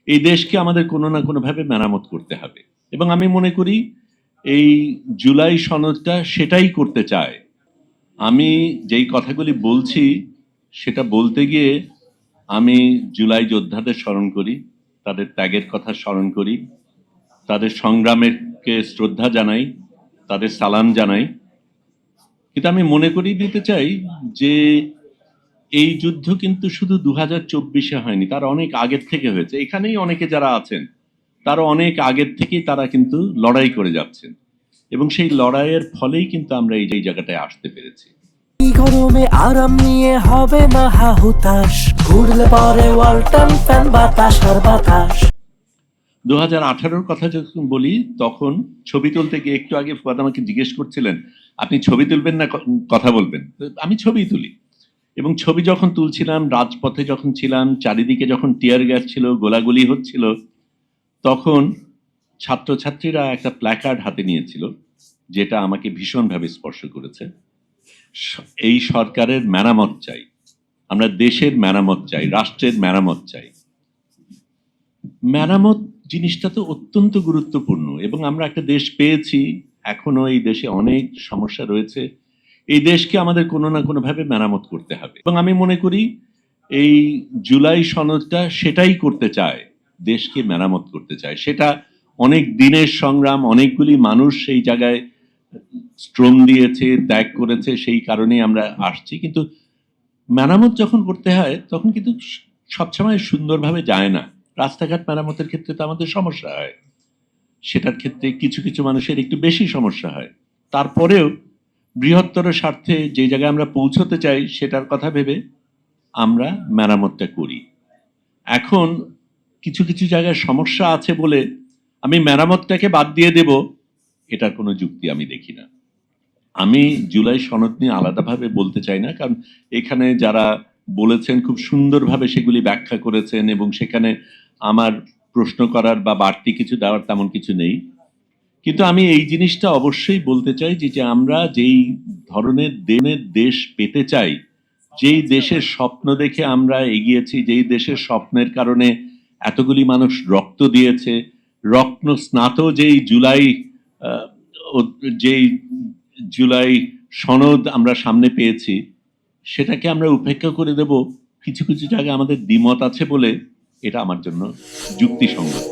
এই দেশকে আমাদের কোনো না কোনোভাবে মেরামত করতে হবে এবং আমি মনে করি এই জুলাই সনদটা সেটাই করতে চায়। আমি যেই কথাগুলি বলছি সেটা বলতে গিয়ে আমি জুলাই যোদ্ধাদের স্মরণ করি, তাদের ত্যাগের কথা স্মরণ করি, তাদের সংগ্রামেরকে শ্রদ্ধা জানাই, তাদের সালাম জানাই। কিন্তু আমি মনে করিয়ে দিতে চাই যে এই যুদ্ধ কিন্তু শুধু 2024-এ হয়নি, তার অনেক আগের থেকে হয়েছে। এখানেই অনেকে যারা আছেন তারা অনেক আগের থেকেই তারা কিন্তু লড়াই করে যাচ্ছেন এবং সেই লড়াইয়ের ফলেই কিন্তু আমরা এই জায়গাটায় আসতে পেরেছি। গরমে আরাম নিয়ে হবে না হাহুতাশ, ঘুরলে পরে ওয়ালটন ফ্যান বাতাস আর বাতাস। 2018-র কথা যখন বলি তখন ছবি তুলতে গিয়ে একটু আগে ফুয়াদ আমাকে জিজ্ঞেস করছিলেন আপনি ছবি তুলবেন না কথা বলবেন। আমি ছবি তুলি এবং ছবি যখন তুলছিলাম, রাজপথে যখন ছিলাম, চারিদিকে যখন টিয়ার গ্যাস ছিল, গোলাগুলি হচ্ছিল, তখন ছাত্রছাত্রীরা একটা প্ল্যাকার্ড হাতে নিয়েছিল যেটা আমাকে ভীষণভাবে স্পর্শ করেছে। এই সরকারের মেরামত চাই, আমরা দেশের মেরামত চাই, রাষ্ট্রের মেরামত চাই। মেরামত জিনিসটা তো অত্যন্ত গুরুত্বপূর্ণ এবং আমরা একটা দেশ পেয়েছি, এখনো এই দেশে অনেক সমস্যা রয়েছে। এই দেশকে আমাদের কোনো না কোনোভাবে মেরামত করতে হবে এবং আমি মনে করি এই জুলাই সনদটা সেটাই করতে চায়, দেশকে মেরামত করতে চায়। সেটা অনেক দিনের সংগ্রাম, অনেকগুলি মানুষ সেই জায়গায় শ্রম দিয়েছে, ত্যাগ করেছে, সেই কারণেই আমরা আসছি। কিন্তু মেরামত যখন করতে হয় তখন কিন্তু সবসময় সুন্দরভাবে যায় না। রাস্তাঘাট মেরামতের ক্ষেত্রে তো আমাদের সমস্যা হয়, সেটার ক্ষেত্রে কিছু কিছু মানুষের একটু বেশি সমস্যা হয়। তারপরেও বৃহত্তর স্বার্থে যে জায়গায় আমরা পৌঁছতে চাই সেটার কথা ভেবে আমরা মেরামতটা করি। এখন কিছু কিছু জায়গায় সমস্যা আছে বলে আমি মেরামতটাকে বাদ দিয়ে দেব, এটার কোনো যুক্তি আমি দেখি না। আমি জুলাই সনদ নিয়ে আলাদাভাবে বলতে চাই না, কারণ এখানে যারা বলেছেন খুব সুন্দরভাবে সেগুলি ব্যাখ্যা করেছেন এবং সেখানে আমার প্রশ্ন করার বা বাড়তি কিছু দেওয়ার তেমন কিছু নেই। কিন্তু আমি এই জিনিসটা অবশ্যই বলতে চাই যে আমরা যেই ধরনের দেশ পেতে চাই, যেই দেশের স্বপ্ন দেখে আমরা এগিয়েছি, যেই দেশের স্বপ্নের কারণে এতগুলি মানুষ রক্ত দিয়েছে, রত্ন স্নাত যেই যেই জুলাই সনদ আমরা সামনে পেয়েছি, সেটাকে আমরা উপেক্ষা করে দেব কিছু কিছু জায়গায় আমাদের দ্বিমত আছে বলে, এটা আমার জন্য যুক্তিসঙ্গত।